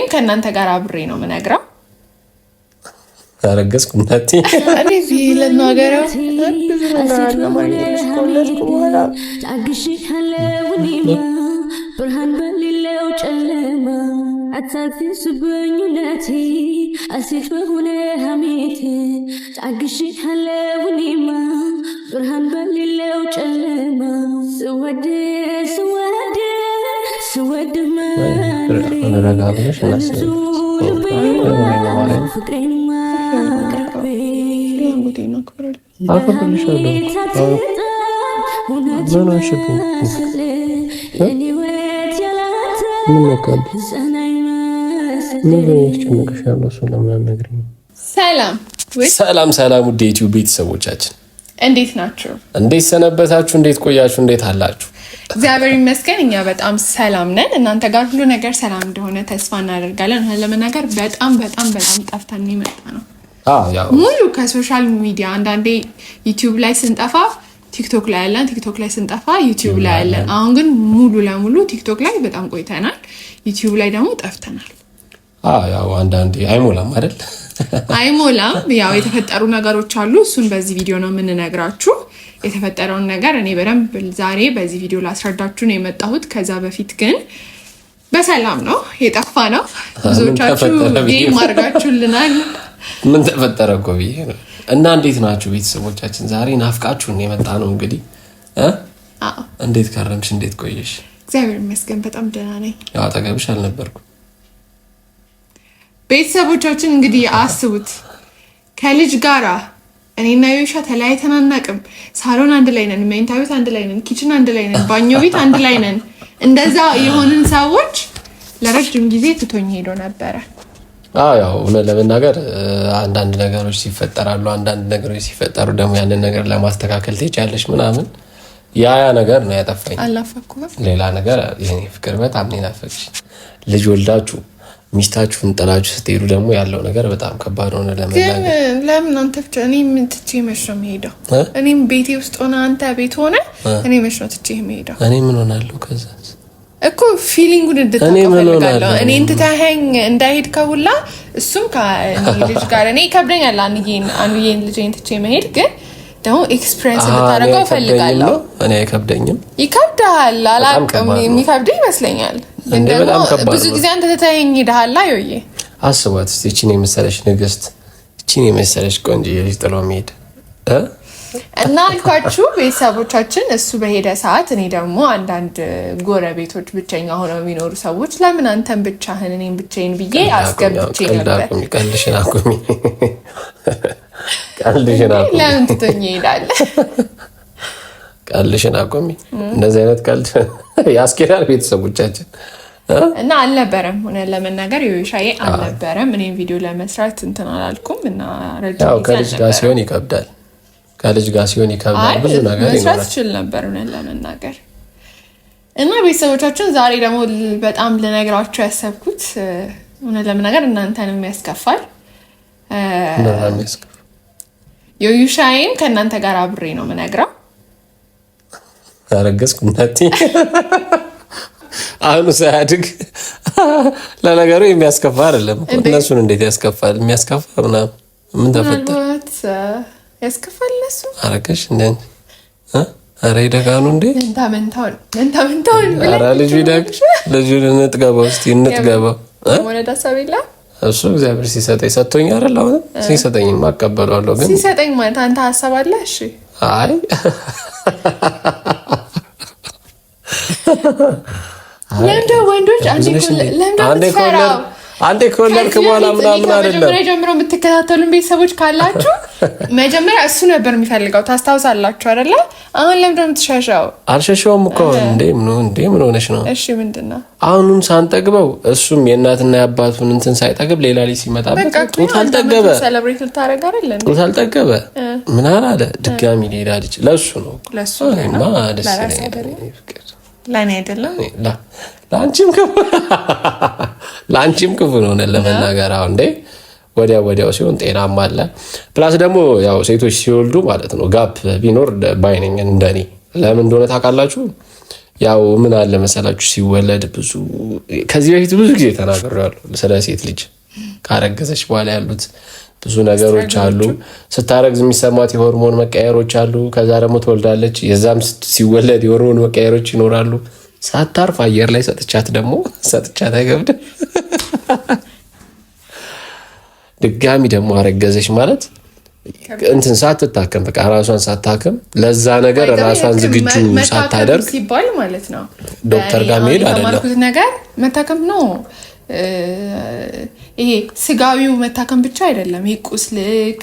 ከእናንተ ጋር አብሬ ነው የምነግረው። አረገዝኩ እናቴ እኔ ፊልም ሀገራው ብዙ ነገር አለ ማለት ነው። ብርሃን በሌለው ጨለማ አታግስብኝነቴ አሲፍ በሆነ ሐሜቴ ታግሼሃለሁኔማ ብርሃን በሌለው ጨለማ ስወድ ረጋብለሽ ፍቅሬንማ ሰላም ውድ የዩቲዩብ ቤተሰቦቻችን እንዴት ናችሁ? እንዴት ሰነበታችሁ? እንዴት ቆያችሁ? እንዴት አላችሁ? እግዚአብሔር ይመስገን እኛ በጣም ሰላም ነን። እናንተ ጋር ሁሉ ነገር ሰላም እንደሆነ ተስፋ እናደርጋለን። ለመናገር በጣም ጠፍተን የመጣ ነው። ያው ሙሉ ከሶሻል ሚዲያ አንዳንዴ ዩቲዩብ ላይ ስንጠፋ ቲክቶክ ላይ ያለን፣ ቲክቶክ ላይ ስንጠፋ ዩቲዩብ ላይ ያለን። አሁን ግን ሙሉ ለሙሉ ቲክቶክ ላይ በጣም ቆይተናል፣ ዩቲዩብ ላይ ደግሞ ጠፍተናል። ያው አንዳንዴ አይሞላም አይደል? አይሞላም። ያው የተፈጠሩ ነገሮች አሉ። እሱን በዚህ ቪዲዮ ነው የምንነግራችሁ። የተፈጠረውን ነገር እኔ በደንብ ዛሬ በዚህ ቪዲዮ ላስረዳችሁ ነው የመጣሁት። ከዛ በፊት ግን በሰላም ነው የጠፋ ነው። ብዙዎቻችሁ ጌም አድርጋችሁልናል። ምን ተፈጠረ እኮ ብዬ ነው። እና እንዴት ናችሁ ቤተሰቦቻችን? ዛሬ ናፍቃችሁን የመጣ ነው እንግዲህ። እንዴት ከረምሽ? እንዴት ቆየሽ? እግዚአብሔር ይመስገን በጣም ደህና ነኝ። ያው አጠገብሽ አልነበርኩም። ቤተሰቦቻችን እንግዲህ አስቡት፣ ከልጅ ጋራ እኔና ዮሻ ተለያይተን አናውቅም። ሳሎን አንድ ላይ ነን፣ መኝታ ቤት አንድ ላይ ነን፣ ኪችን አንድ ላይ ነን፣ ባኞ ቤት አንድ ላይ ነን። እንደዛ የሆንን ሰዎች ለረጅም ጊዜ ትቶኝ ሄዶ ነበረ። ያው እውነት ለመናገር አንዳንድ ነገሮች ሲፈጠራሉ። አንዳንድ ነገሮች ሲፈጠሩ ደግሞ ያንን ነገር ለማስተካከል ትችያለሽ ምናምን። ያ ነገር ነው ያጠፋኝ። አላፈኩም። ሌላ ነገር የኔ ፍቅር በጣም ነው ናፈቅሽ። ልጅ ወልዳችሁ ሚስታችሁን ጥላችሁ ስትሄዱ ደግሞ ያለው ነገር በጣም ከባድ ነው ለመናገር። ግን ለምን አንተ ብቻ እኔ ምን ትቼ መሽ ነው የምሄደው? እኔም ቤቴ ውስጥ ሆነ አንተ ቤት ሆነ እኔ መሽ ነው ትቼ የምሄደው? እኔ ምን ሆናለሁ ከዛ እኮ ፊሊንጉን እንድታውቀው ፈልጋለሁ። እኔ እንትታኸኝ እንዳይሄድ ከሁላ እሱም ከልጅ ጋር እኔ ይከብደኛል። አንዬን ልጄን ትቼ መሄድ ግን ደግሞ ኤክስፒሪየንስ እንድታደርገው ፈልጋለሁ። እኔ አይከብደኝም። ይከብዳል። አላውቅም፣ የሚከብድ ይመስለኛል። ብዙ ጊዜ አንተ ትተኸኝ ሄደሃል። ዮዬ አስቧት እስቲ እቺን የመሰለሽ ንግስት፣ እቺን የመሰለሽ ቆንጆ ልጅ ጥሎ መሄድ እና አልኳችሁ ቤተሰቦቻችን። እሱ በሄደ ሰዓት እኔ ደግሞ አንዳንድ ጎረቤቶች ብቸኛ ሆነው የሚኖሩ ሰዎች ለምን አንተን ብቻህን እኔን ብቻዬን ብዬ አስገብቼ ነበር። ቀልድሽን አቁሚ። ለምን ትቶኝ ይሄዳል? ቀልድሽን አቁሚ። እንደዚህ አይነት ቀልድ ያስኬዳል ቤተሰቦቻችን። እና አልነበረም፣ ሆነ ለመናገር ዮሻዬ አልነበረም። እኔም ቪዲዮ ለመስራት እንትን አላልኩም እና ያው ከልጅ ጋር ሲሆን ይከብዳል። ከልጅ ጋር ሲሆን ይከብዳል። ብዙ ነገር መስራት ይችላል ነበር እውነት ለመናገር። እና ቤተሰቦቻችን ዛሬ ደግሞ በጣም ልነግራችሁ ያሰብኩት እውነት ለመናገር እናንተንም ያስከፋል። ዮሻዬም ከእናንተ ጋር አብሬ ነው የምነግረው። አረገዝኩ እናቴ አሁን ሳያድግ ለነገሩ የሚያስከፋ አይደለም። እነሱን እንዴት ያስከፋል? የሚያስከፋ ምናምን ምን ተፈጠረ? ያስከፋል እነሱ አረገሽ እንዴ? አረ ይደጋኑ እንዴ? መንታውን አረ ልጅ ይደግ ልጁን እንጥገባው እስቲ እንጥገባው። ወለዳ ሰብይላ እሱ እግዚአብሔር ሲሰጠኝ ሰጥቶኝ አይደል? አሁን ሲሰጠኝ ማቀበለዋለሁ። ግን ሲሰጠኝ ማለት አንተ ሐሳብ አለ? እሺ አይ ለምዶ ወንዶች አንዴ ከወለድክ በኋላ ምናምን አይደለም። መጀመሪያ ጀምሮ የምትከታተሉን ቤተሰቦች ካላችሁ መጀመሪያ እሱ ነበር የሚፈልገው። ታስታውሳላችሁ አይደለ? አሁን ለምዶ የምትሻሻው? አልሸሻውም እኮ ምን ሆነሽ ነው? እሺ ምንድነው? አሁኑን ሳንጠግበው እሱም የእናትና የአባቱን እንትን ሳይጠግብ ሌላ ልጅ ሲመጣበት ጡት አልጠገበ፣ ሴሌብሬት ልታረጋ አይደል? ጡት አልጠገበ ምን አለ ድጋሚ ሌላ ልጅ ለሱ ነው። ለሱ ነው ደስ ይለኛል። ለኔ አይደለም ለአንቺም ክፉ ነው ለመናገር። አሁን እንዴ ወዲያው ሲሆን ጤናማ አለ። ፕላስ ደግሞ ያው ሴቶች ሲወልዱ ማለት ነው ጋፕ ቢኖር ባይነኝ እንደኔ። ለምን እንደሆነ ታውቃላችሁ? ያው ምን አለ መሰላችሁ ሲወለድ ብዙ ከዚህ በፊት ብዙ ጊዜ ተናግሬያለሁ ስለ ሴት ልጅ ካረገዘች በኋላ ያሉት ብዙ ነገሮች አሉ። ስታረግዝ የሚሰማት የሆርሞን መቀየሮች አሉ። ከዛ ደግሞ ትወልዳለች፣ የዛም ሲወለድ የሆርሞን መቀየሮች ይኖራሉ። ሳታርፍ አየር ላይ ሰጥቻት አይገብድም። ድጋሚ ደግሞ አረገዘች ማለት እንትን ሳትታከም በቃ ራሷን ሳታከም ለዛ ነገር ራሷን ዝግጁ ሳታደርግ ሲባል ማለት ነው ዶክተር ጋር መሄድ አይደለም ነገር መታከም ነው። ይሄ ስጋዊው መታከም ብቻ አይደለም። ይሄ ቁስልክ፣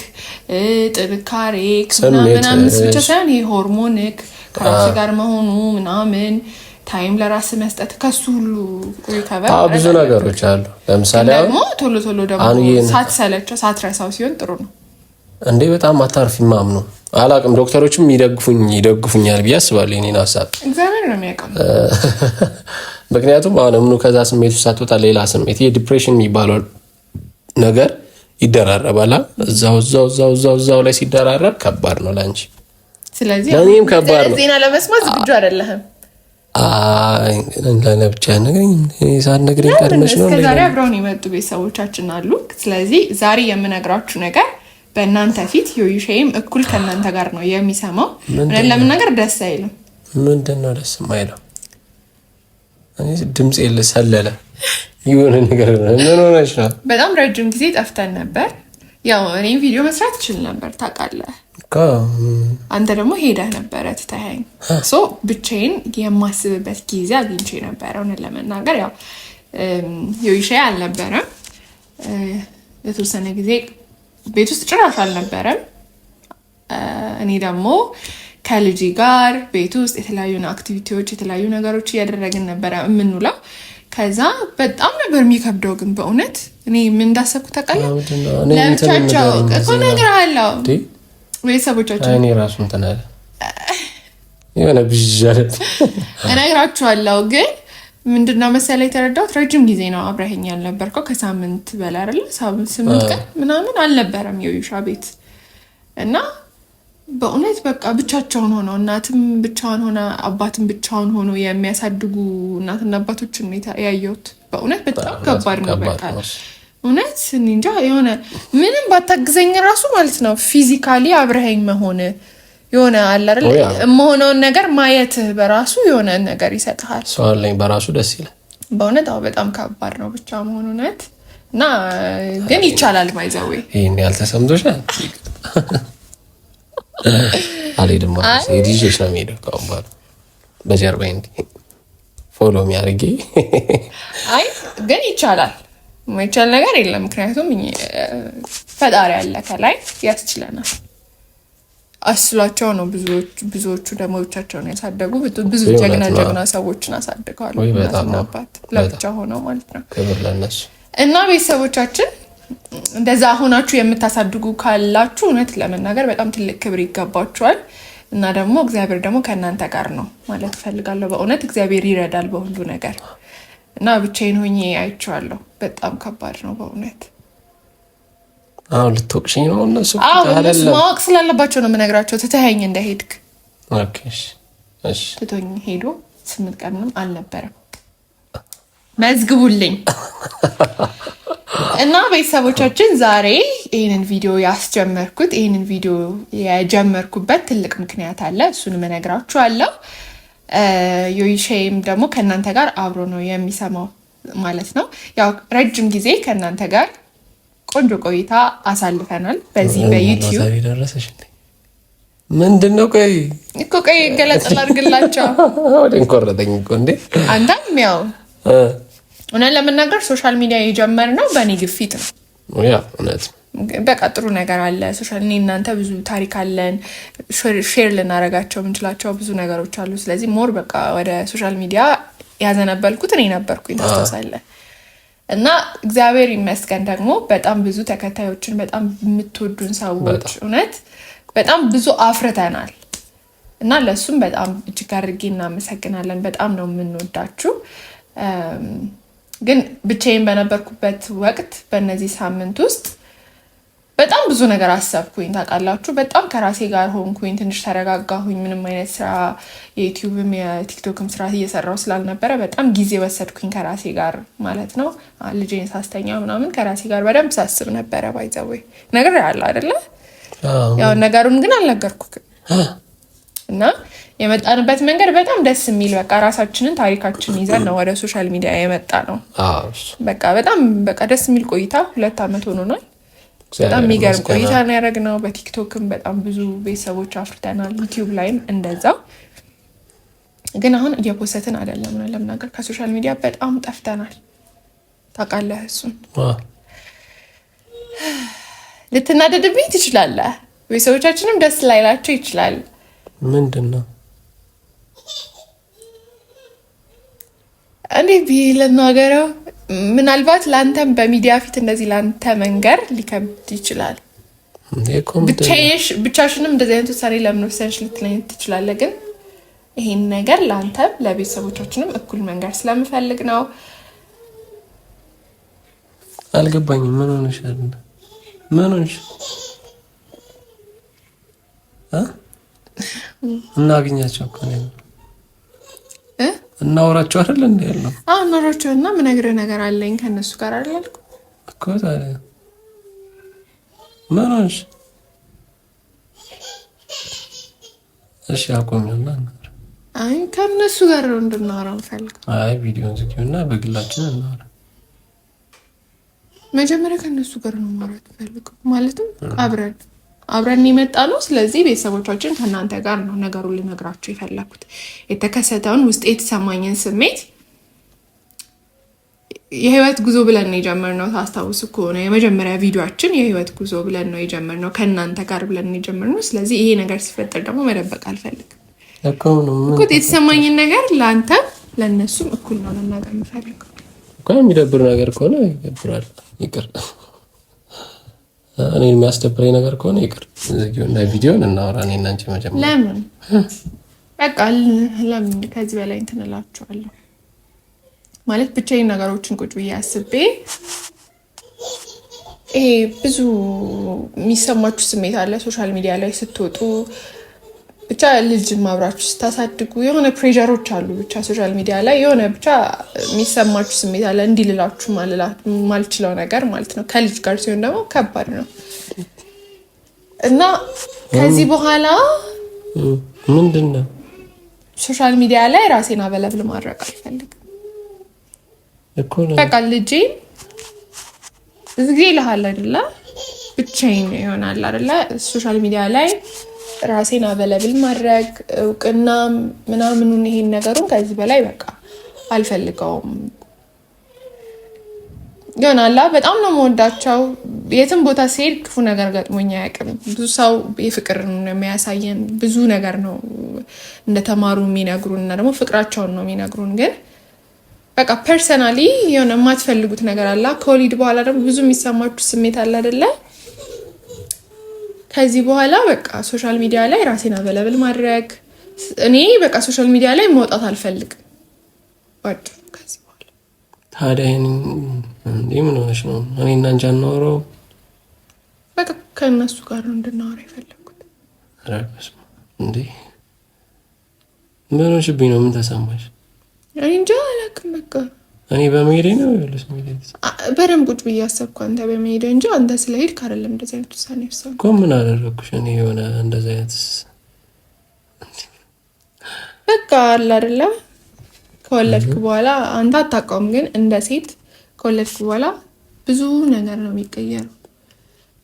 ጥንካሬክ ምናምን ብቻ ሳይሆን ይሄ ሆርሞንክ ከራስ ጋር መሆኑ ምናምን ታይም ለራስ መስጠት ከሱ ሁሉ ሪከቨር ብዙ ነገሮች አሉ። ለምሳሌ ደግሞ ቶሎ ደግሞ ሳትሰለቸው ሳትረሳው ሲሆን ጥሩ ነው። እንዴ በጣም አታርፊ ማምኑ አላቅም። ዶክተሮችም ይደግፉኛል ብዬ አስባለሁ። የኔን ሀሳብ እግዚአብሔር ነው የሚያውቀው። ምክንያቱም አሁን ምኑ ከዛ ስሜት ውስጥ ሳትወጣ ሌላ ስሜት የዲፕሬሽን የሚባለው ነገር ይደራረባል። እዛው ላይ ሲደራረብ ከባድ ነው ለአንቺ። ስለዚህ ለእኔም ከባድ ነው። ዜና ለመስማት ዝግጁ አይደለህም። ለነብቻ ነገኝ ሳትነግረኝ ቀድመሽ ነው። ዛሬ አብረውን የመጡ ቤተሰቦቻችን አሉ። ስለዚህ ዛሬ የምነግራችሁ ነገር በእናንተ ፊት ዮዩሼም እኩል ከእናንተ ጋር ነው የሚሰማው። ለምን ነገር ደስ አይልም? ምንድን ነው ደስ የማይለው? ድምፅ የለሰለለ የሆነ ነገር ምን ሆነሽ ነው? በጣም ረጅም ጊዜ ጠፍተን ነበር። ያው እኔ ቪዲዮ መስራት እችል ነበር ታውቃለህ። አንተ ደግሞ ሄደህ ነበረ ትተኸኝ። ብቻዬን የማስብበት ጊዜ አግኝቼ ነበረ። እውነት ለመናገር ያው ዮዩሼ አልነበረም። የተወሰነ ጊዜ ቤት ውስጥ ጭራሽ አልነበረም። እኔ ደግሞ ከልጅ ጋር ቤት ውስጥ የተለያዩ አክቲቪቲዎች የተለያዩ ነገሮች እያደረግን ነበረ የምንውለው። ከዛ በጣም ነበር የሚከብደው። ግን በእውነት እኔ ምን እንዳሰብኩ ታውቃለህ? ለብቻቸው እኮ ነገር አለው ቤተሰቦቻቸው እኔ ራሱ እንትን አለ የሆነ ብዣለት እነግራችኋለሁ። ግን ምንድነው መሰለኝ የተረዳሁት ረጅም ጊዜ ነው አብረኸኝ ያልነበርከው። ከሳምንት በላይ አይደለ? 8 ቀን ምናምን አልነበረም ዮዩሻ ቤት እና በእውነት በቃ ብቻቸውን ሆነው እናትም ብቻዋን ሆነ አባትም ብቻውን ሆኖ የሚያሳድጉ እናትና አባቶችን ያየሁት በእውነት በጣም ከባድ ነው። በቃ እውነት እንጃ የሆነ ምንም ባታግዘኝ ራሱ ማለት ነው ፊዚካሊ አብረኸኝ መሆን የሆነ አለ አይደል የምሆነውን ነገር ማየትህ በራሱ የሆነ ነገር ይሰጥሃል። ሰው አለኝ በራሱ ደስ ይላል በእውነት። አዎ በጣም ከባድ ነው ብቻ መሆን እውነት እና ግን ይቻላል። ማይዘዌ ይሄን ያልተሰምቶሻል አልሄድም ማለት ዲጂሽ ነው የሚሄደው ከአሁን በኋላ በጀርባዬ እንዲህ ፎሎ የሚያደርጊ አይ ግን ይቻላል። ማይቻል ነገር የለም። ምክንያቱም ፈጣሪ ያለ ከላይ ያስችለናል። አስሏቸው ነው ብዙዎቹ ደግሞ ብቻቸውን ያሳደጉ ብዙ ጀግና ሰዎችን አሳድገዋል። እናት ለብቻ ሆነው ማለት ነው። ክብር ለነሱ እና ቤተሰቦቻችን እንደዛ ሆናችሁ የምታሳድጉ ካላችሁ እውነት ለመናገር በጣም ትልቅ ክብር ይገባችኋል። እና ደግሞ እግዚአብሔር ደግሞ ከእናንተ ጋር ነው ማለት እፈልጋለሁ። በእውነት እግዚአብሔር ይረዳል በሁሉ ነገር እና ብቻዬን ሆኜ አይቼዋለሁ። በጣም ከባድ ነው በእውነት። ልትወቅሽኝ ነው? እነሱ ማወቅ ስላለባቸው ነው የምነግራቸው። ትተኸኝ እንደሄድክ ትቶኝ ሄዶ 8 ቀንም አልነበረም። መዝግቡልኝ። እና ቤተሰቦቻችን ዛሬ ይህንን ቪዲዮ የጀመርኩበት ትልቅ ምክንያት አለ። እሱን እነግራችኋለሁ። ዮዩሼም ደግሞ ከእናንተ ጋር አብሮ ነው የሚሰማው ማለት ነው። ያው ረጅም ጊዜ ከእናንተ ጋር ቆንጆ ቆይታ አሳልፈናል በዚህ በዩቲዩብ። ምንድነው? ቆይ ገለጽ ላድርግላቸው። ወደ እንቆረጠኝ እኮ እንዴ። አንተም ያው እውነት ለመናገር ሶሻል ሚዲያ የጀመርነው በእኔ ግፊት ነው። ያ እውነት በቃ ጥሩ ነገር አለ ሶሻል። እኔ እናንተ ብዙ ታሪክ አለን፣ ሼር ልናደርጋቸው የምንችላቸው ብዙ ነገሮች አሉ። ስለዚህ ሞር በቃ ወደ ሶሻል ሚዲያ ያዘነበልኩት እኔ ነበርኩኝ ታስታውሳለህ። እና እግዚአብሔር ይመስገን ደግሞ በጣም ብዙ ተከታዮችን በጣም የምትወዱን ሰዎች እውነት በጣም ብዙ አፍርተናል እና ለሱም በጣም እጅግ አድርጌ እናመሰግናለን። በጣም ነው የምንወዳችሁ። ግን ብቻዬን በነበርኩበት ወቅት በእነዚህ ሳምንት ውስጥ በጣም ብዙ ነገር አሰብኩኝ ታውቃላችሁ። በጣም ከራሴ ጋር ሆንኩኝ፣ ትንሽ ተረጋጋሁኝ። ምንም አይነት ስራ የዩቲዩብም የቲክቶክም ስራ እየሰራው ስላልነበረ በጣም ጊዜ ወሰድኩኝ ከራሴ ጋር ማለት ነው። ልጄን ሳስተኛ ምናምን ከራሴ ጋር በደንብ ሳስብ ነበረ። ባይዘዌ ነገር ያለ አይደለ? ያው ነገሩን ግን አልነገርኩህም እና የመጣንበት መንገድ በጣም ደስ የሚል በቃ ራሳችንን ታሪካችንን ይዘን ነው ወደ ሶሻል ሚዲያ የመጣ ነው። በቃ በጣም በቃ ደስ የሚል ቆይታ 2 ዓመት ሆኖናል። በጣም የሚገርም ቆይታ ነው ያደረግነው። በቲክቶክም በጣም ብዙ ቤተሰቦች አፍርተናል፣ ዩቲዩብ ላይም እንደዛው። ግን አሁን እየፖሰትን አይደለም ነው ለምናገር ከሶሻል ሚዲያ በጣም ጠፍተናል። ታውቃለህ እሱን። ልትናደድብኝ ትችላለህ፣ ቤተሰቦቻችንም ደስ ላይላቸው ይችላል። ምንድነው እኔ ለናገረው ምናልባት ላንተም በሚዲያ ፊት እንደዚህ ላንተ መንገር ሊከብድ ይችላል። ብቻሽንም እንደዚህ አይነት ውሳኔ ለምን ወሰንሽ ልትለኝ ትችላለህ። ግን ይሄን ነገር ላንተም ለቤተሰቦቻችንም እኩል መንገር ስለምፈልግ ነው። አልገባኝም። ምን ሆነሽ? ምን ሆነሽ? እናገኛቸው እኮ ነው እናወራቸው አይደል እንዴ? ያለው እናወራቸው እና ምነግርህ ነገር አለኝ ከነሱ ጋር አይደል አልኩ እኮ። ታዲያ ምን ሆነሽ? እሺ አቆምና አይ ከነሱ ጋር ነው እንድናወራ እንፈልግ። አይ ቪዲዮን ዝጊውና በግላችን እናወራ። መጀመሪያ ከነሱ ጋር ነው ማውራት ፈልግ ማለትም አብረን የመጣ ነው። ስለዚህ ቤተሰቦቻችን ከእናንተ ጋር ነው ነገሩን ልነግራችሁ የፈለኩት። የተከሰተውን ውስጥ የተሰማኝን ስሜት የህይወት ጉዞ ብለን ነው የጀመርነው። ታስታውሱ ከሆነ የመጀመሪያ ቪዲዮአችን የህይወት ጉዞ ብለን ነው የጀመርነው፣ ከእናንተ ጋር ብለን ነው የጀመርነው። ስለዚህ ይሄ ነገር ሲፈጠር ደግሞ መደበቅ አልፈልግም እኮ። የተሰማኝን ነገር ለአንተ ለእነሱም እኩል ነው ለናገር የምፈልገው እኮ። የሚደብር ነገር ከሆነ ይደብራል፣ ይቅር። እኔ የሚያስደብረኝ ነገር ከሆነ ይቅር። እና ቪዲዮን እናወራ እኔ እና አንቺ መጀመሪያ። ለምን በቃ ለምን ከዚህ በላይ እንትን እላችኋለሁ ማለት ብቻዬን ነገሮችን ቁጭ ብዬ አስቤ ይሄ ብዙ የሚሰማችሁ ስሜት አለ ሶሻል ሚዲያ ላይ ስትወጡ፣ ብቻ ልጅ ማብራችሁ ስታሳድጉ የሆነ ፕሬሸሮች አሉ። ብቻ ሶሻል ሚዲያ ላይ የሆነ ብቻ የሚሰማችሁ ስሜት አለ። እንዲልላችሁ ማልችለው ነገር ማለት ነው። ከልጅ ጋር ሲሆን ደግሞ ከባድ ነው እና ከዚህ በኋላ ምንድነው ሶሻል ሚዲያ ላይ ራሴን አበለብል ማድረግ አልፈልግም እኮ። በቃ ልጄ እዚህ ይልሃል አይደለ? ብቻዬን ይሆናል አይደለ? ሶሻል ሚዲያ ላይ ራሴን አበለብል ማድረግ እውቅና ምናምኑን ይሄን ነገሩን ከዚህ በላይ በቃ አልፈልገውም። ይሆናላ በጣም ነው የምወዳቸው። የትም ቦታ ሲሄድ ክፉ ነገር ገጥሞኝ አያውቅም። ብዙ ሰው የፍቅር ነው የሚያሳየን፣ ብዙ ነገር ነው እንደተማሩ የሚነግሩን እና ደግሞ ፍቅራቸውን ነው የሚነግሩን። ግን በቃ ፐርሰናሊ የሆነ የማትፈልጉት ነገር አለ። ከወሊድ በኋላ ደግሞ ብዙ የሚሰማችሁ ስሜት አለ አይደለ? ከዚህ በኋላ በቃ ሶሻል ሚዲያ ላይ ራሴን አበለብል ማድረግ እኔ በቃ ሶሻል ሚዲያ ላይ መውጣት አልፈልግም። ወጥ ከዚህ በኋላ ታዲያ ምን ሆነሽ ነው? እኔ እና አንቺ አናወራው? በቃ ከእነሱ ጋር ነው እንድናወራ የፈለኩት። አረጋስ እንዴ ምን ሆነሽብኝ ነው? ምን ተሰማሽ? እኔ እንጃ አላውቅም። በቃ እኔ በመሄዴ ነው ያለሽ መሄዴ በደንብ ቁጭ ብዬ አሰብኩ አንተ በመሄድ እንጂ አንተ ስለሄድክ አይደለም እንደዚህ አይነት ውሳኔ ወሰንኩ እኮ። ምን አደረኩሽ እኔ? የሆነ እንደዚህ አይነት በቃ አለ አይደለ? ከወለድክ በኋላ አንተ አታውቀውም፣ ግን እንደ ሴት ከወለድክ በኋላ ብዙ ነገር ነው የሚቀየረው።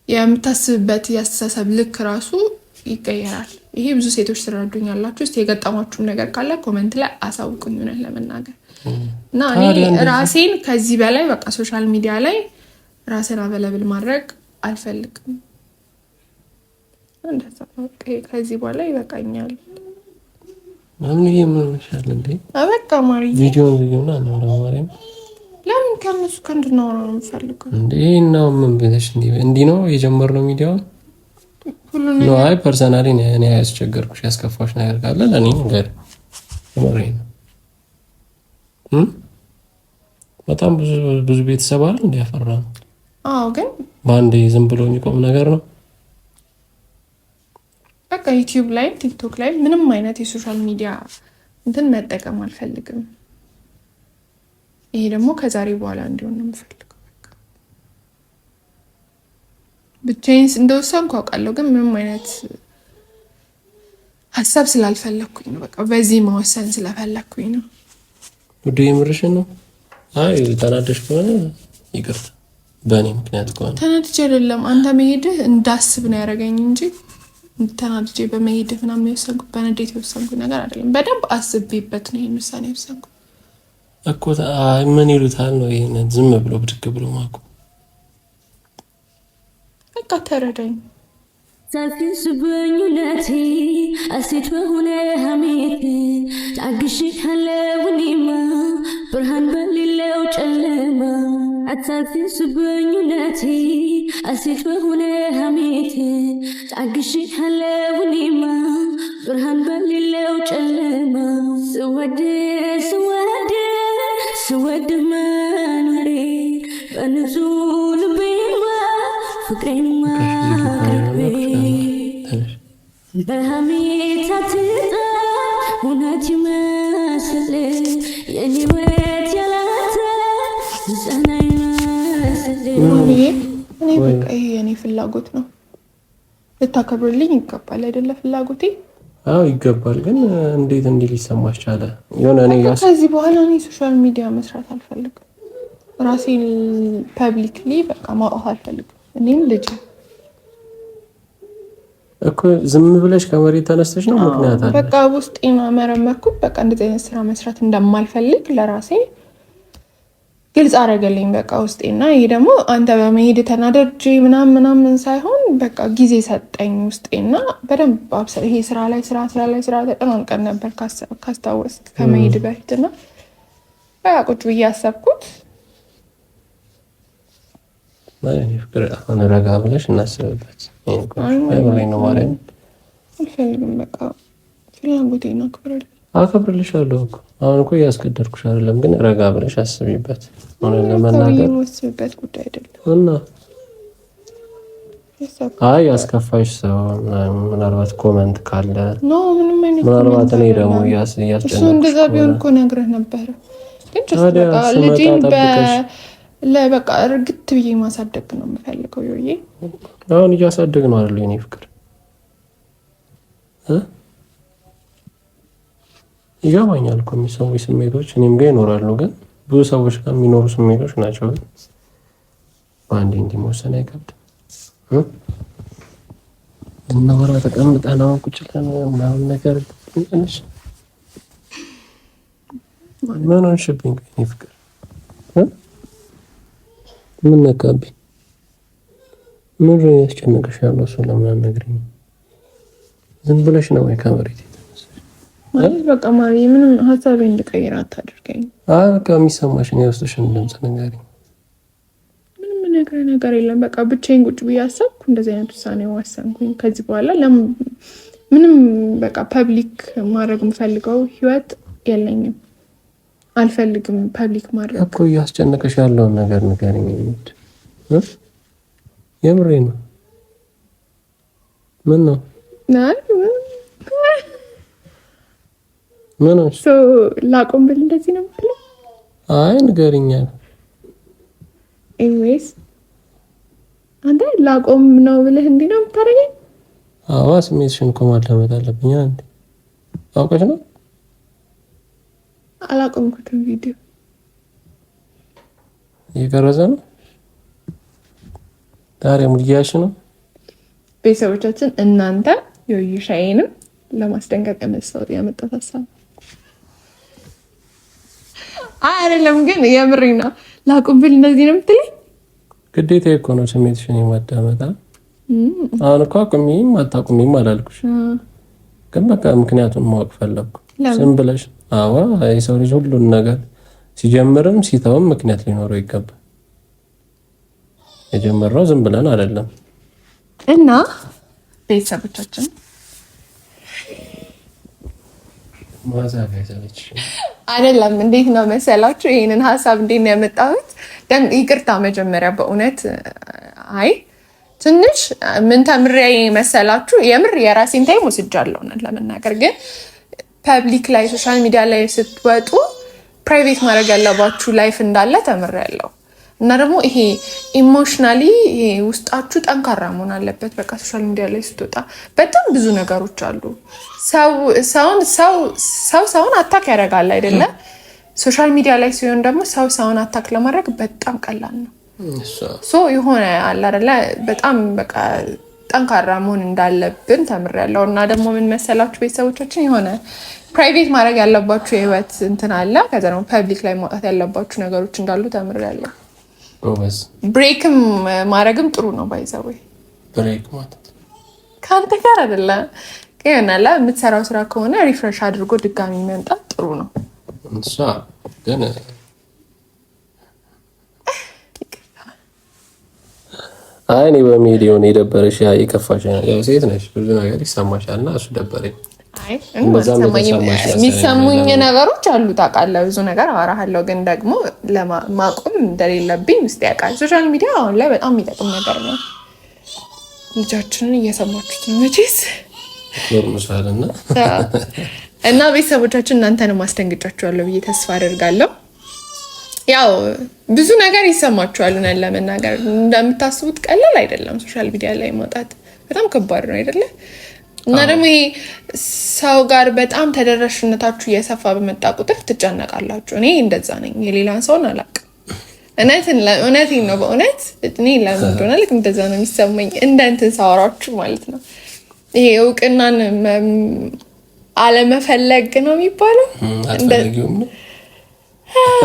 የምታስብበት የአስተሳሰብ ልክ ራሱ ይቀየራል። ይሄ ብዙ ሴቶች ትረዱኛላችሁ። እስቲ የገጠማችሁም ነገር ካለ ኮሜንት ላይ አሳውቁኝ ለመናገር እና እኔ ራሴን ከዚህ በላይ በቃ ሶሻል ሚዲያ ላይ ራሴን አበለብል ማድረግ አልፈልግም። እንደዛ ከዚህ በኋላ ይበቃኛል። ማን ይመርሻል እንዴ? በቃ ማሪ ቪዲዮ ቪዲዮና ነው ማሪም ለምን ከነሱ ከእንድናወራ ነው የምፈልገው እንዴ? ነው ምን ብለሽ እንዴ ነው የጀመርነው ሚዲያው ነው? አይ ፐርሰናሊ እኔ ያስቸገርኩሽ ያስከፋሽ ነገር ካለ ለኔ ነገር ማሪም በጣም ብዙ ቤተሰብ አለ እንደ ያፈራ ነው አዎ ግን በአንዴ ዝም ብሎ የሚቆም ነገር ነው። በቃ ዩቲዩብ ላይ ቲክቶክ ላይ ምንም አይነት የሶሻል ሚዲያ እንትን መጠቀም አልፈልግም። ይሄ ደግሞ ከዛሬ በኋላ እንዲሆን ነው የምፈልገው። በቃ ብቻዬን እንደወሰንኩ አውቃለሁ፣ ግን ምንም አይነት ሀሳብ ስላልፈለግኩኝ ነው። በቃ በዚህ መወሰን ስለፈለግኩኝ ነው። ውድ የምርሽን ነው? አይ ተናደሽ ከሆነ ይቅርታ። በእኔ ምክንያት ከሆነ ተናድጄ አይደለም። አንተ መሄድህ እንዳስብ ነው ያደረገኝ እንጂ ተናድጄ በመሄድህ ምናምን የወሰንኩት በንዴት የወሰንኩት ነገር አይደለም። በደንብ አስቤበት ነው ይህን ውሳኔ የወሰንኩት እኮ። ምን ይሉታል ነው ይሄንን ዝም ብሎ ብድግ ብሎ ማቆም? በቃ ተረዳኝ። ሳትስበኙነቴ አሴት በሆነ ሀሜት ታግሼሃለሁ እኔማ ብርሃን በሌለው ጨለማ። አታግስበኙነቴ አሴት በሆነ ሀሜት ታግሼሃለሁ እኔማ ብርሃን በሌለው ጨለማ። ስወድ መኖሬ በንጹህ ልቤማ ፍቅሬንማ በሀሜት አትጣል እውነት ይመስል የኔ ሕይወት ያላንተ ምስጋና ይመስል። እኔ በቃ ይሄ የኔ ፍላጎት ነው፣ ልታከብርልኝ ይገባል አይደለ? ፍላጎቴ አዎ ይገባል። ግን እንዴት እንዲህ ሊሰማሽ ቻለ? የሆነ እኔ ከዚህ በኋላ እኔ ሶሻል ሚዲያ መስራት አልፈልግም። ራሴን ፐብሊክሊ በቃ ማውጣት አልፈልግም። እኔም ልጅ እኮ ዝም ብለሽ ከመሬት ተነስተሽ ነው ምክንያት አለ። በቃ ውስጤን መረመርኩት። በቃ እንደዚህ አይነት ስራ መስራት እንደማልፈልግ ለራሴ ግልጽ አደረገልኝ በቃ ውስጤና። ይሄ ደግሞ አንተ በመሄድ ተናደጄ ምናምን ሳይሆን በቃ ጊዜ ሰጠኝ ውስጤና በደንብ አብሰር። ይሄ ስራ ላይ ተጠናንቀን ነበር ካስታወስክ ከመሄድ በፊትና በቃ ቁጭ ብዬ ያሰብኩት ፍቅር አሁን ረጋ ብለሽ እናስብበት። ነው ማርያም አልፈልግም። በቃ ፍላጎቴን አከብርልሻለሁ እኮ አሁን እኮ እያስገደድኩሽ አይደለም፣ ግን ረጋ ብለሽ አስቢበት። ሆነ ለመናገር የምወስንበት ጉዳይ አይደለም እና አይ ያስከፋሽ ሰው ምናልባት ኮመንት ካለ ነው ምንም አይነት ምናልባት እኔ ደግሞ እያስጨነቅሽ እሱ እንደዛ ቢሆን እኮ ነግረህ ነበረ። ግን በቃ ልጅን ለበቃ እርግጥ ብዬ ማሳደግ ነው የምፈልገው። ይሄ አሁን እያሳደግ ነው አይደል? የኔ ፍቅር ይገባኛል እኮ የሚሰሙ ስሜቶች እኔም ጋር ይኖራሉ፣ ግን ብዙ ሰዎች ጋር የሚኖሩ ስሜቶች ናቸው። ግን በአንዴ እንዲህ መወሰን አይከብድም። እናወራ ተቀምጠን አሁን ቁጭ ብለን ምናምን ነገር ትንሽ ምን ሆንሽብኝ? የኔ ፍቅር ምን ነካብኝ? ምን ነው ያስጨነቀሽ ያለው? እሱ ለምን አትነግሪኝም? ዝም ብለሽ ነው ወይ ከመሬት ማለት በቃ ማሪ ምንም ሀሳቤን እንድቀይር አታድርገኝ። በቃ የሚሰማሽን የውስጥሽን ድምፅ ንገሪኝ። ምንም ነገር የለም። በቃ ብቻዬን ቁጭ ብዬ አሰብኩ፣ እንደዚህ አይነት ውሳኔ ወሰንኩኝ። ከዚህ በኋላ ምንም በቃ ፐብሊክ ማድረግ የምፈልገው ህይወት የለኝም። አልፈልግም ፐብሊክ ማድረግ እኮ። እያስጨነቀሽ ያለውን ነገር ንገሪኝ። የምሬ ነው። ምን ነው ምን ነው ላቆም ብል እንደዚህ ነው የምትለው? አይ ንገሪኝ። ኤኒዌይስ አንተ ላቆም ነው ብለህ እንዲህ ነው የምታደርገኝ? አዎ ስሜትሽን እኮ ማዳመጥ አለብኝ። አንዴ አውቀሽ ነው አላቆምኩትም። ቪዲዮ እየቀረጸ ነው። ታዲያ ሙልያሽ ነው። ቤተሰቦቻችን እናንተ የዩሻይንም ለማስደንገጥ ያመጣት ሀሳብ አይደለም፣ ግን የምሬ ነው። ላቁም ብል እንደዚህ ነው የምትለኝ? ግዴታ እኮ ነው ስሜትሽን የማዳመጥ። አሁን እኮ አቁሚም አታቁሚም አላልኩሽ፣ ግን በቃ ምክንያቱም ማወቅ ፈለግኩ። ዝም ብለሽ አዋ የሰው ልጅ ሁሉን ነገር ሲጀምርም ሲተውም ምክንያት ሊኖረው ይገባል። የጀመረው ዝም ብለን አይደለም። እና ቤተሰቦቻችን አይደለም። እንዴት ነው መሰላችሁ? ይሄንን ሀሳብ እንዴት ነው ያመጣሁት? ይቅርታ መጀመሪያ በእውነት አይ ትንሽ ምን ተምሬ መሰላችሁ? የምር የራሴን ታይም ወስጃለሁ ለመናገር፣ ግን ፐብሊክ ላይ ሶሻል ሚዲያ ላይ ስትወጡ ፕራይቬት ማድረግ ያለባችሁ ላይፍ እንዳለ ተምሬያለሁ። እና ደግሞ ይሄ ኢሞሽናሊ ይሄ ውስጣችሁ ጠንካራ መሆን አለበት። በቃ ሶሻል ሚዲያ ላይ ስትወጣ በጣም ብዙ ነገሮች አሉ። ሰውን አታክ ያደርጋል አይደለ? ሶሻል ሚዲያ ላይ ሲሆን ደግሞ ሰውን አታክ ለማድረግ በጣም ቀላል ነው። ሶ የሆነ አለ አይደለ? በጣም በቃ ጠንካራ መሆን እንዳለብን ተምሬያለሁ። እና ደግሞ ምን መሰላችሁ ቤተሰቦቻችን፣ የሆነ ፕራይቬት ማድረግ ያለባችሁ የህይወት እንትን አለ። ከዛ ደግሞ ፐብሊክ ላይ ማውጣት ያለባችሁ ነገሮች እንዳሉ ተምሬያለሁ። ብሬክም ማድረግም ጥሩ ነው። ባይዘው ብሬክ ማለት ከአንተ ጋር አይደለ ግን አለ የምትሰራው ስራ ከሆነ ሪፍሬሽ አድርጎ ድጋሚ መምጣት ጥሩ ነው። እሷ ግን እኔ በሚሄድ የሆነ የደበረሽ የከፋሽ ያው ሴት ነሽ ብዙ ነገር ይሰማሻል እና እሱ ደበረኝ። የሚሰሙኝ ነገሮች አሉ ታውቃለህ፣ ብዙ ነገር አወራሃለሁ፣ ግን ደግሞ ማቆም እንደሌለብኝ ውስጥ ያውቃል። ሶሻል ሚዲያ አሁን ላይ በጣም የሚጠቅም ነገር ነው። ልጃችንን እየሰማችሁት ነው መቼስ እና ቤተሰቦቻችን እናንተንም አስደንግጫችኋለሁ ብዬ ተስፋ አደርጋለሁ። ያው ብዙ ነገር ይሰማችኋል። እውነት ለመናገር እንደምታስቡት ቀላል አይደለም። ሶሻል ሚዲያ ላይ መውጣት በጣም ከባድ ነው አይደለ? እና ደግሞ ይሄ ሰው ጋር በጣም ተደራሽነታችሁ እየሰፋ በመጣ ቁጥር ትጨነቃላችሁ። እኔ እንደዛ ነኝ፣ የሌላን ሰውን አላውቅም። እውነቴን ነው በእውነት እኔ ለምን እንደሆነ ልክ እንደዛ ነው የሚሰማኝ። እንደ እንትን ሳወራችሁ ማለት ነው። ይሄ እውቅናን አለመፈለግ ነው የሚባለው።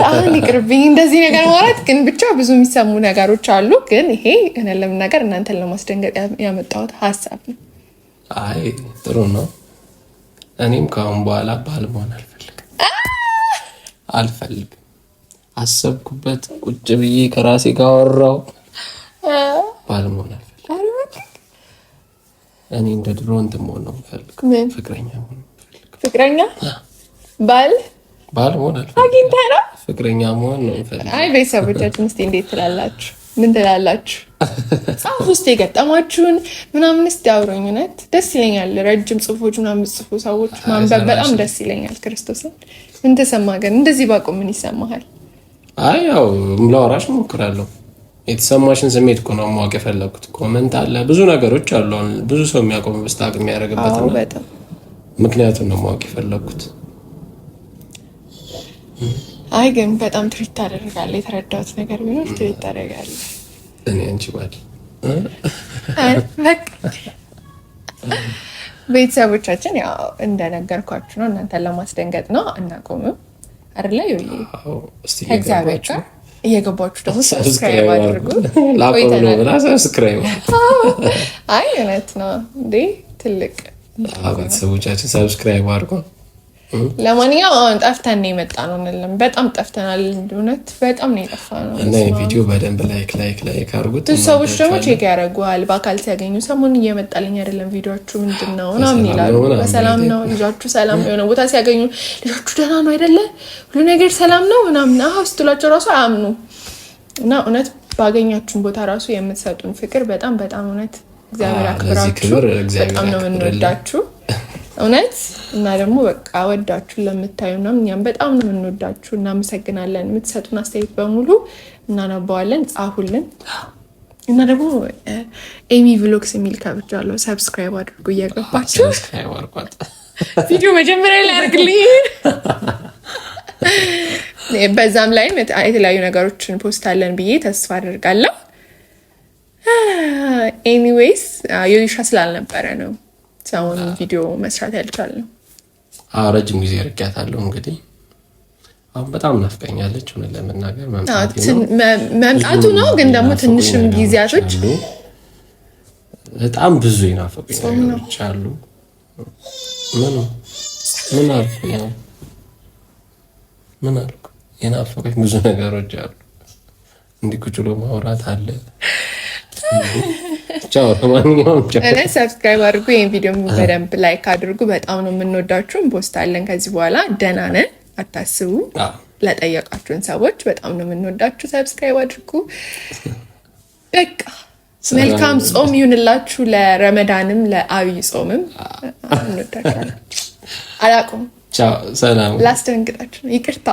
አሁን ይቅርብኝ እንደዚህ ነገር ማለት ግን ብቻ ብዙ የሚሰሙ ነገሮች አሉ። ግን ይሄ ለምን ነገር እናንተን ለማስደንገጥ ያመጣሁት ሀሳብ ነው። አይ ጥሩ ነው። እኔም ከአሁን በኋላ ባል መሆን አልፈልግም። አሰብኩበት፣ ቁጭ ብዬ ከራሴ ጋር አወራሁ። ባል መሆን አልፈልግም። እኔ እንደ ድሮ እንትን መሆን ነው የምፈልገው። ፍቅረኛ መሆን የምፈልገው። ፍቅረኛ ባል መሆን አልፈልግም። አግኝተህ ነው ፍቅረኛ መሆን ነው የምፈልገው። አይ ቤተሰቦቻችን እስኪ እንዴት ትላላችሁ? ምን ትላላችሁ? ጻፍ ውስጥ የገጠማችሁን ምናምን እስኪ አውሩኝ። እውነት ደስ ይለኛል። ረጅም ጽሁፎች ምናምን ጽፉ ሰዎች ማንበብ በጣም ደስ ይለኛል። ክርስቶስን ምን ተሰማ ግን እንደዚህ ባቆም ምን ይሰማሃል? አይ ያው ላወራሽ እሞክራለሁ። የተሰማሽን ስሜት እኮ ነው ማወቅ የፈለኩት። ኮመንት አለ፣ ብዙ ነገሮች አሉ። ብዙ ሰው የሚያቆም በስታቅ የሚያደርግበት ነው። በጣም ምክንያቱም ነው ማወቅ የፈለኩት። አይ ግን በጣም ትሪት ታደርጋለህ። የተረዳሁት ነገር ቢኖር ትሪት ታደርጋለህ። እኔ አንቺ ባል ቤተሰቦቻችን ያው እንደነገርኳችሁ ነው። እናንተን ለማስደንገጥ ነው። እናቆምም አይደለ? ከእግዚአብሔር ጋር እየገባችሁ ደግሞ ሰብስክራይብ አድርጉ። አይ እውነት ነው እንዴ ትልቅ ቤተሰቦቻችን ሰብስክራይብ አድርጉ። ለማንኛውም አሁን ጠፍተን ነው የመጣ ነው እንላለን። በጣም ጠፍተናል። እውነት በጣም ነው የጠፋነው። እና ቪዲዮ በደንብ ላይክ አድርጉት። ሰዎች ደግሞ ቼክ ያደርጉሃል በአካል ሲያገኙ። ሰሞኑን እየመጣልኝ አይደለም ቪዲዮአችሁ ምንድነው ምናምን ይላሉ። በሰላም ነው ልጃችሁ ሰላም የሆነ ቦታ ሲያገኙ ልጃችሁ ደህና ነው አይደለ ሁሉ ነገር ሰላም ነው ምናምን ስትሏቸው ራሱ አያምኑ። እና እውነት ባገኛችሁን ቦታ ራሱ የምትሰጡን ፍቅር በጣም በጣም እውነት እግዚአብሔር ያክብራችሁ። በጣም ነው የምንወዳችሁ እውነት። እና ደግሞ በቃ ወዳችሁ ለምታዩ ነው እኛም በጣም ነው የምንወዳችሁ። እናመሰግናለን። የምትሰጡን አስተያየት በሙሉ እናነባዋለን። ጻፉልን። እና ደግሞ ኤሚ ቭሎግስ የሚል ከብቻለሁ። ሰብስክራይብ አድርጉ እየገባችሁ። ቪዲዮ መጀመሪያ ላይ አድርግልኝ። በዛም ላይ የተለያዩ ነገሮችን ፖስታለን ብዬ ተስፋ አደርጋለሁ። ኤኒዌይስ ዮይሻ ስላልነበረ ነው ሰሞኑን ቪዲዮ መስራት ያልቻልነው። ረጅም ጊዜ ርቄያታለሁ። እንግዲህ አሁን በጣም ናፍቀኛለች። ሆነ ለመናገር መምጣቱ ነው፣ ግን ደግሞ ትንሽም ጊዜያቶች በጣም ብዙ ይናፈቁኝ ነገሮች አሉ። ምን አልኩ? የናፈቁኝ ብዙ ነገሮች አሉ። እንዲህ ቁጭ ብሎ ማውራት አለ። ቻው። ለማንኛውም ሰብስክራይብ አድርጉ፣ ይሄን ቪዲዮ በደንብ ላይክ አድርጉ። በጣም ነው የምንወዳችሁ። እንፖስታለን ከዚህ በኋላ ደህና ነን፣ አታስቡ። ለጠየቃችሁን ሰዎች በጣም ነው የምንወዳችሁ። ሰብስክራይብ አድርጉ። በቃ መልካም ጾም ይሁንላችሁ። ለረመዳንም ለአብይ ጾምም እንወዳችኋለን። አላውቅም። ቻው። ሰላም። ላስደንግጣችሁ፣ ይቅርታ።